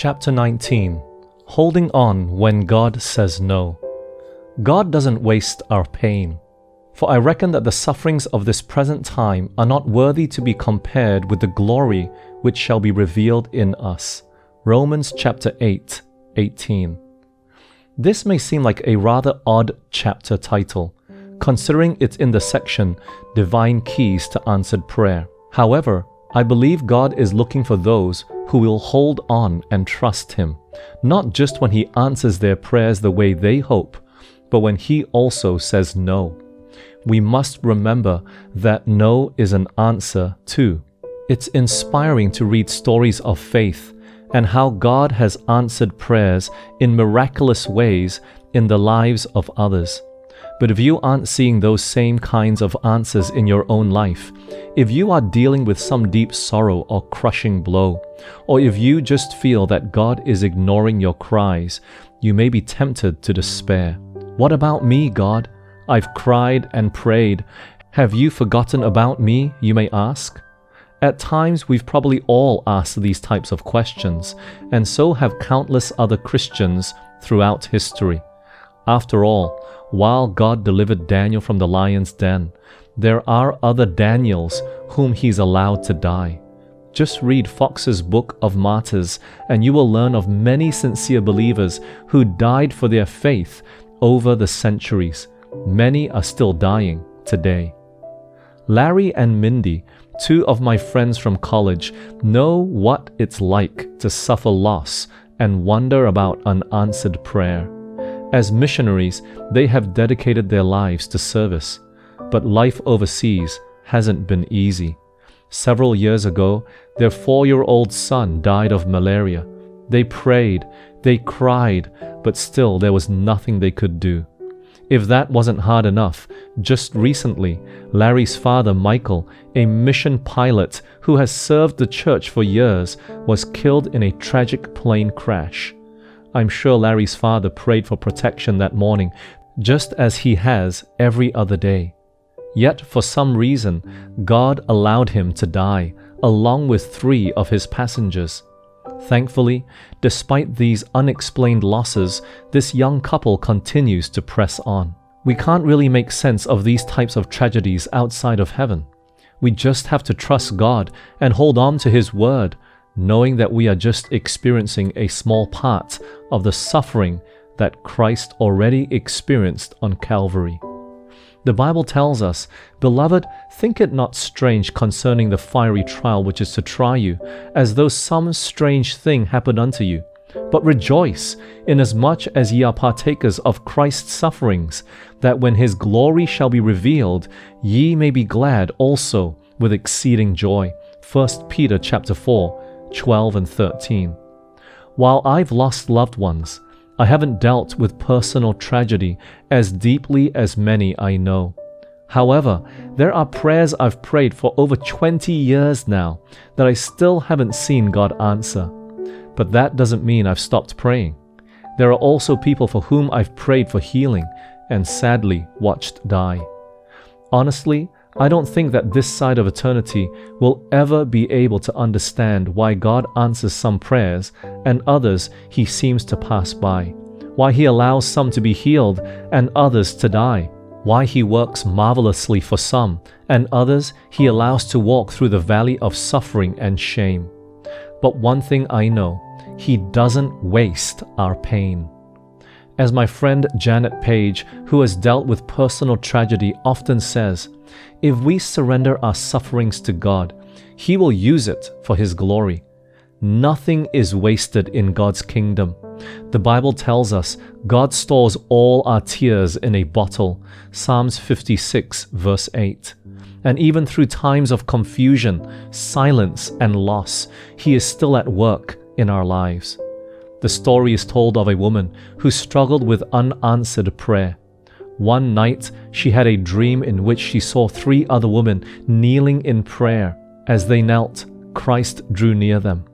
Chapter 19. Holding on when God says no. God doesn't waste our pain. For I reckon that the sufferings of this present time are not worthy to be compared with the glory which shall be revealed in us. Romans chapter 8, 18. This may seem like a rather odd chapter title, considering it's in the section Divine Keys to Answered Prayer. However, I believe God is looking for those who will hold on and trust Him, not just when He answers their prayers the way they hope, but when He also says no. We must remember that no is an answer too. It's inspiring to read stories of faith and how God has answered prayers in miraculous ways in the lives of others. But if you aren't seeing those same kinds of answers in your own life, if you are dealing with some deep sorrow or crushing blow, or if you just feel that God is ignoring your cries, you may be tempted to despair. What about me, God? I've cried and prayed. Have you forgotten about me, you may ask? At times, we've probably all asked these types of questions, and so have countless other Christians throughout history. After all, while God delivered Daniel from the lion's den, there are other Daniels whom He's allowed to die. Just read Fox's Book of Martyrs, and you will learn of many sincere believers who died for their faith over the centuries. Many are still dying today. Larry and Mindy, two of my friends from college, know what it's like to suffer loss and wonder about unanswered prayer. As missionaries, they have dedicated their lives to service, but life overseas hasn't been easy. Several years ago, their 4-year-old son died of malaria. They prayed, they cried, but still there was nothing they could do. If that wasn't hard enough, just recently, Larry's father, Michael, a mission pilot who has served the church for years, was killed in a tragic plane crash. I'm sure Larry's father prayed for protection that morning, just as he has every other day. Yet for some reason, God allowed him to die, along with 3 of his passengers. Thankfully, despite these unexplained losses, this young couple continues to press on. We can't really make sense of these types of tragedies outside of heaven. We just have to trust God and hold on to His word, knowing that we are just experiencing a small part of the suffering that Christ already experienced on Calvary. The Bible tells us, "Beloved, think it not strange concerning the fiery trial which is to try you, as though some strange thing happened unto you. But rejoice, inasmuch as ye are partakers of Christ's sufferings, that when His glory shall be revealed, ye may be glad also with exceeding joy." 1 Peter chapter 4, 12 and 13. While I've lost loved ones, I haven't dealt with personal tragedy as deeply as many I know. However, there are prayers I've prayed for over 20 years now that I still haven't seen God answer. But that doesn't mean I've stopped praying. There are also people for whom I've prayed for healing and sadly watched die. Honestly, I don't think that this side of eternity will ever be able to understand why God answers some prayers and others He seems to pass by, why He allows some to be healed and others to die, why He works marvelously for some and others He allows to walk through the valley of suffering and shame. But one thing I know, He doesn't waste our pain. As my friend Janet Page, who has dealt with personal tragedy, often says, if we surrender our sufferings to God, He will use it for His glory. Nothing is wasted in God's kingdom. The Bible tells us God stores all our tears in a bottle. Psalms 56 verse 8. And even through times of confusion, silence, and loss, He is still at work in our lives. The story is told of a woman who struggled with unanswered prayer. One night, she had a dream in which she saw 3 other women kneeling in prayer. As they knelt, Christ drew near them.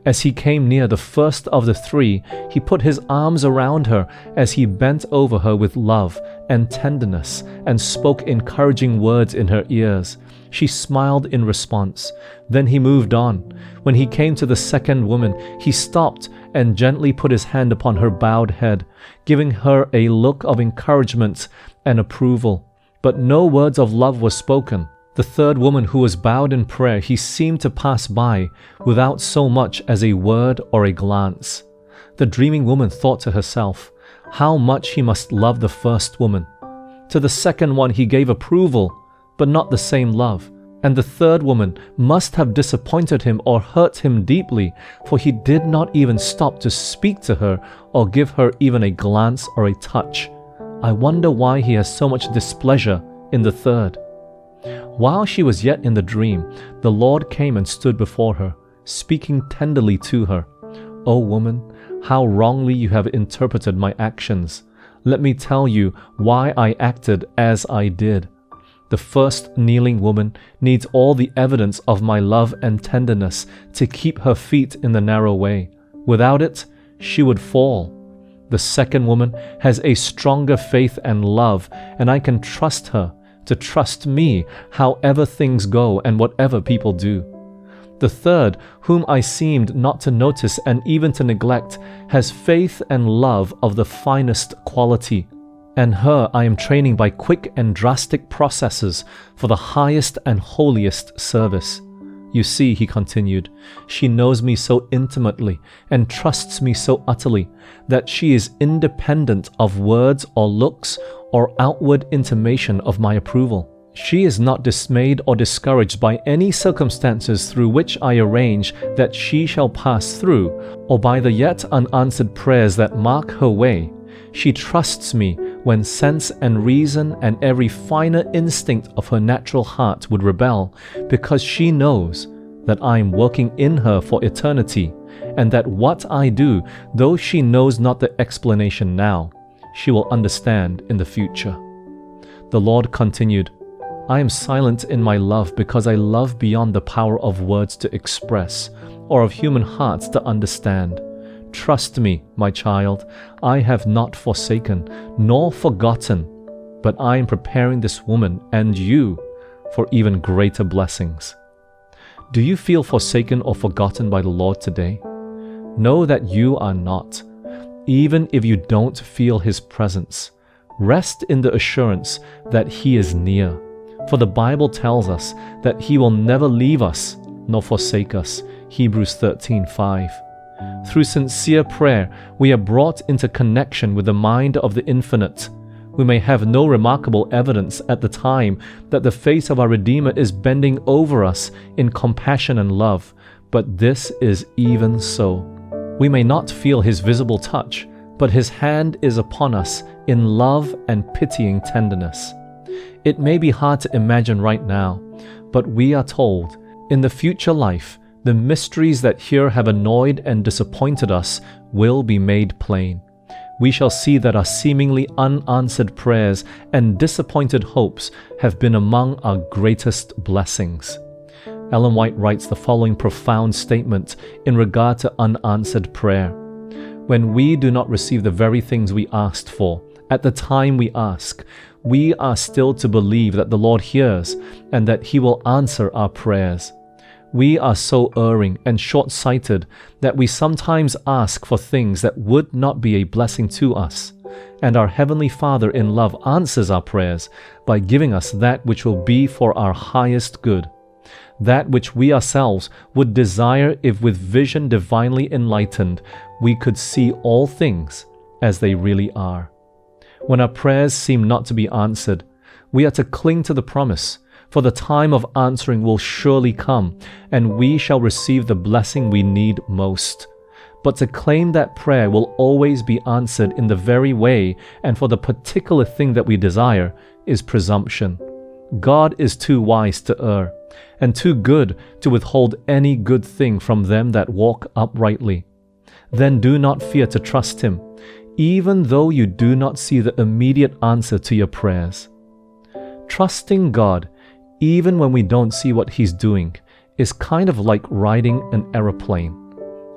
As He came near the first of the 3, He put His arms around her as He bent over her with love and tenderness and spoke encouraging words in her ears. She smiled in response. Then he moved on. When he came to the second woman, he stopped and gently put his hand upon her bowed head, giving her a look of encouragement and approval. But no words of love were spoken. The third woman who was bowed in prayer, he seemed to pass by without so much as a word or a glance. The dreaming woman thought to herself, how much he must love the first woman. To the second one he gave approval, but not the same love. And the third woman must have disappointed him or hurt him deeply, for he did not even stop to speak to her or give her even a glance or a touch. I wonder why he has so much displeasure in the third. While she was yet in the dream, the Lord came and stood before her, speaking tenderly to her. O woman, how wrongly you have interpreted my actions. Let me tell you why I acted as I did. The first kneeling woman needs all the evidence of my love and tenderness to keep her feet in the narrow way. Without it, she would fall. The second woman has a stronger faith and love, and I can trust her to trust me however things go and whatever people do. The third, whom I seemed not to notice and even to neglect, has faith and love of the finest quality. And her I am training by quick and drastic processes for the highest and holiest service. You see, he continued, she knows me so intimately and trusts me so utterly that she is independent of words or looks or outward intimation of my approval. She is not dismayed or discouraged by any circumstances through which I arrange that she shall pass through, or by the yet unanswered prayers that mark her way. She trusts me when sense and reason and every finer instinct of her natural heart would rebel, because she knows that I am working in her for eternity, and that what I do, though she knows not the explanation now, she will understand in the future. The Lord continued, I am silent in my love because I love beyond the power of words to express, or of human hearts to understand. Trust me, my child, I have not forsaken, nor forgotten, but I am preparing this woman and you for even greater blessings. Do you feel forsaken or forgotten by the Lord today? Know that you are not, even if you don't feel His presence. Rest in the assurance that He is near. For the Bible tells us that He will never leave us nor forsake us. Hebrews 13:5. Through sincere prayer, we are brought into connection with the mind of the infinite. We may have no remarkable evidence at the time that the face of our Redeemer is bending over us in compassion and love, but this is even so. We may not feel His visible touch, but His hand is upon us in love and pitying tenderness. It may be hard to imagine right now, but we are told, in the future life, the mysteries that here have annoyed and disappointed us will be made plain. We shall see that our seemingly unanswered prayers and disappointed hopes have been among our greatest blessings. Ellen White writes the following profound statement in regard to unanswered prayer. When we do not receive the very things we asked for, at the time we ask, we are still to believe that the Lord hears and that He will answer our prayers. We are so erring and short-sighted that we sometimes ask for things that would not be a blessing to us, and our Heavenly Father in love answers our prayers by giving us that which will be for our highest good, that which we ourselves would desire if with vision divinely enlightened we could see all things as they really are. When our prayers seem not to be answered, we are to cling to the promise, for the time of answering will surely come, and we shall receive the blessing we need most. But to claim that prayer will always be answered in the very way and for the particular thing that we desire is presumption. God is too wise to err, and too good to withhold any good thing from them that walk uprightly. Then do not fear to trust Him, even though you do not see the immediate answer to your prayers. Trusting God, even when we don't see what He's doing, is kind of like riding an aeroplane.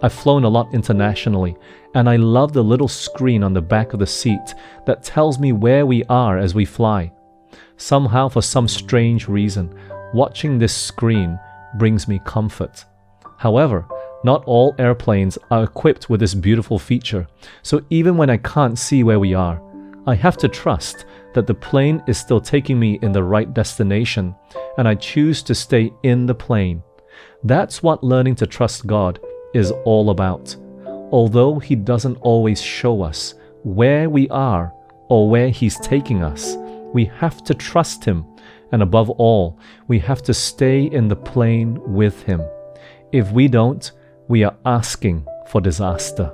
I've flown a lot internationally, and I love the little screen on the back of the seat that tells me where we are as we fly. Somehow, for some strange reason, watching this screen brings me comfort. However, not all airplanes are equipped with this beautiful feature, so even when I can't see where we are, I have to trust that the plane is still taking me in the right destination, and I choose to stay in the plane. That's what learning to trust God is all about. Although He doesn't always show us where we are or where He's taking us, we have to trust Him, and above all, we have to stay in the plane with Him. If we don't, we are asking for disaster.